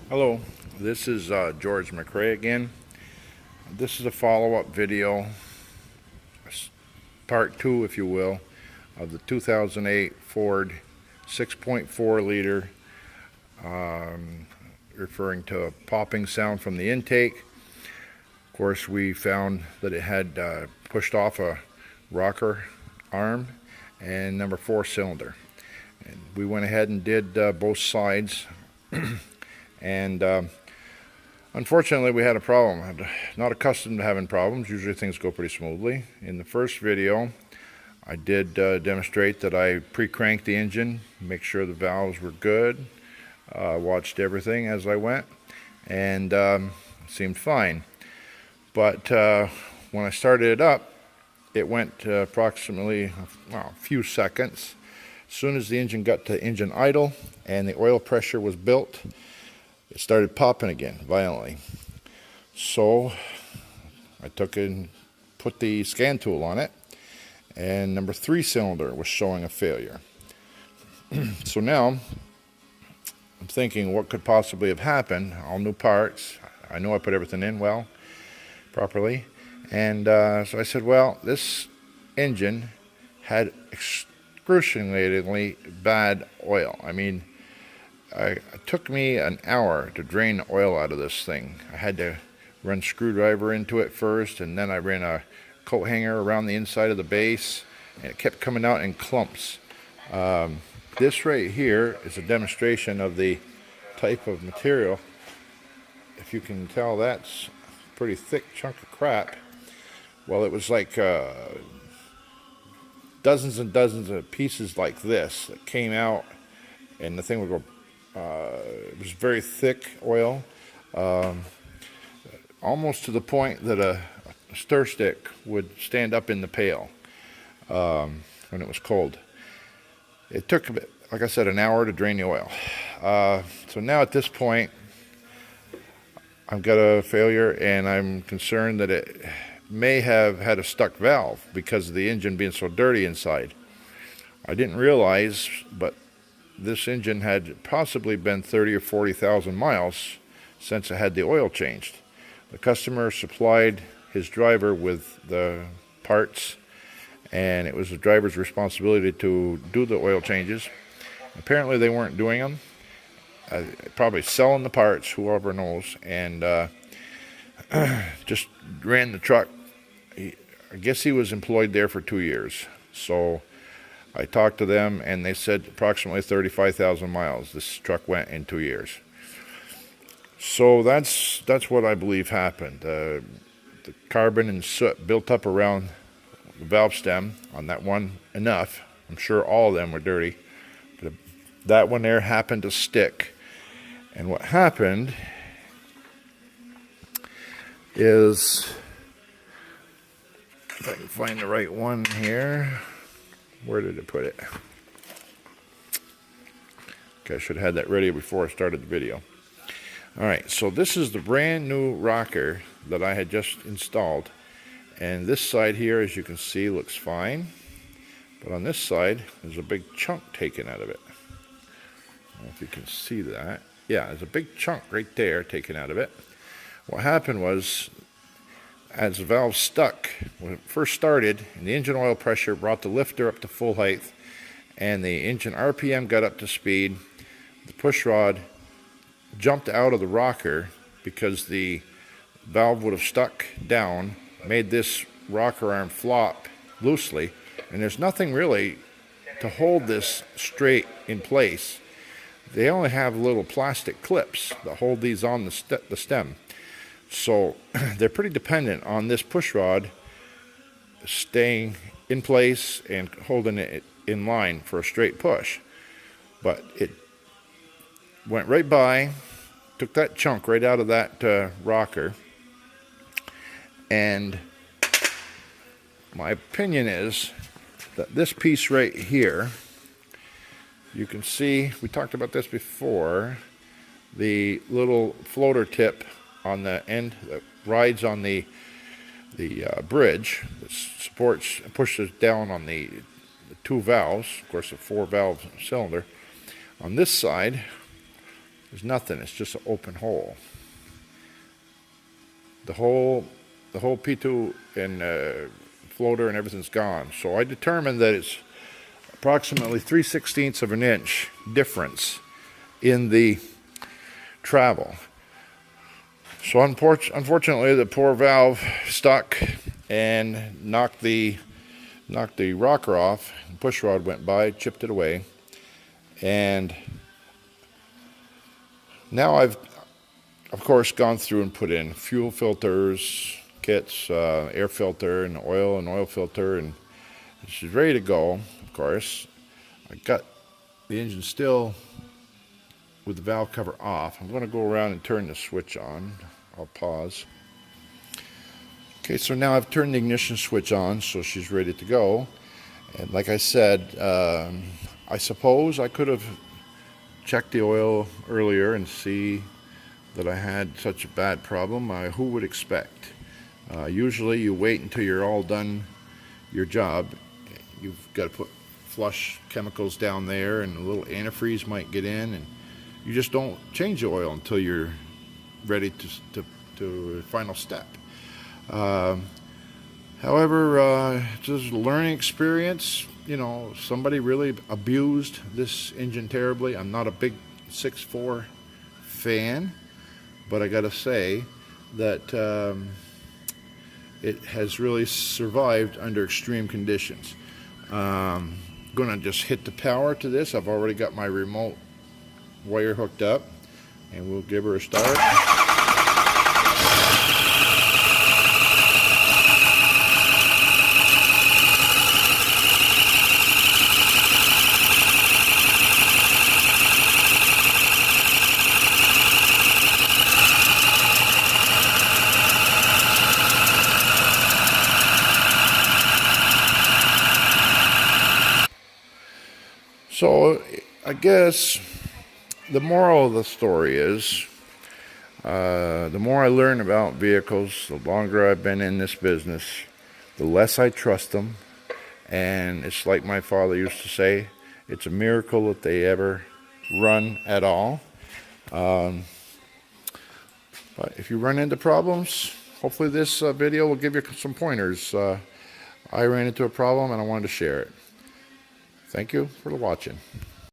Hello, this is George McRae again. This is a follow-up video, part 2 if you will, of the 2008 Ford 6.4 liter, referring to a popping sound from the intake. Of course, we found that it had pushed off a rocker arm and number 4 cylinder. And we went ahead and did both sides. And unfortunately, we had a problem. I'm not accustomed to having problems. Usually things go pretty smoothly. In the first video, I did demonstrate that I pre-cranked the engine, make sure the valves were good, watched everything as I went, and it seemed fine. But when I started it up, it went approximately a few seconds. As soon as the engine got to engine idle and the oil pressure was built, it started popping again violently. So I took it and put the scan tool on it, and number 3 cylinder was showing a failure. So now I'm thinking, what could possibly have happened? All new parts. I know I put everything in well, properly. And so I said, well, this engine had excruciatingly bad oil. I mean, it took me an hour to drain the oil out of this thing. I had to run a screwdriver into it first, and then I ran a coat hanger around the inside of the base, and it kept coming out in clumps. This right here is a demonstration of the type of material. If you can tell, that's a pretty thick chunk of crap. Well, it was like dozens and dozens of pieces like this that came out, and the thing would go. It was very thick oil, almost to the point that a stir stick would stand up in the pail when it was cold. It took, like I said, an hour to drain the oil. So now at this point, I've got a failure, and I'm concerned that it may have had a stuck valve because of the engine being so dirty inside. I didn't realize, but this engine had possibly been 30 or 40,000 miles since it had the oil changed. The customer supplied his driver with the parts, and it was the driver's responsibility to do the oil changes. Apparently they weren't doing them. Probably selling the parts, whoever knows, and just ran the truck. I guess he was employed there for 2 years. So I talked to them, and they said approximately 35,000 miles this truck went in 2 years. So that's what I believe happened. The carbon and soot built up around the valve stem on that one enough. I'm sure all of them were dirty, but that one there happened to stick. And what happened is, if I can find the right one here. Where did it put it? Okay, I should have had that ready before I started the video. Alright, so this is the brand new rocker that I had just installed. And this side here, as you can see, looks fine. But on this side, there's a big chunk taken out of it. I don't know if you can see that. Yeah, there's a big chunk right there taken out of it. What happened was, as the valve stuck, when it first started, and the engine oil pressure brought the lifter up to full height, and the engine RPM got up to speed, the push rod jumped out of the rocker because the valve would have stuck down, made this rocker arm flop loosely, and there's nothing really to hold this straight in place. They only have little plastic clips that hold these on the stem. So they're pretty dependent on this push rod staying in place and holding it in line for a straight push. But it went right by, took that chunk right out of that rocker, and my opinion is that this piece right here, you can see, we talked about this before, the little floater tip on the end that rides on the bridge that supports and pushes down on the 2 valves, of course a 4 valve cylinder. On this side, There's nothing. It's just an open hole. The whole P2 and floater and everything's gone. So I determined that it's approximately 3/16 of an inch difference in the travel. So unfortunately, the poor valve stuck and knocked the rocker off. The push rod went by, chipped it away, and now I've of course gone through and put in fuel filters, kits, air filter, and oil filter, and she's ready to go. Of course, I got the engine still with the valve cover off. I'm going to go around and turn the switch on. I'll pause. Okay, so now I've turned the ignition switch on, so she's ready to go. And like I said, I suppose I could have checked the oil earlier and see that I had such a bad problem. Who would expect? Usually you wait until you're all done your job. You've got to put flush chemicals down there, and a little antifreeze might get in, and you just don't change the oil until you're ready to final step. However, just a learning experience. You know, somebody really abused this engine terribly. I'm not a big 6.4 fan, but I gotta say that it has really survived under extreme conditions. I'm gonna just hit the power to this. I've already got my remote wire hooked up, and we'll give her a start. So I guess the moral of the story is, the more I learn about vehicles, the longer I've been in this business, the less I trust them. And it's like my father used to say, it's a miracle that they ever run at all. But if you run into problems, hopefully this video will give you some pointers. I ran into a problem and I wanted to share it. Thank you for watching.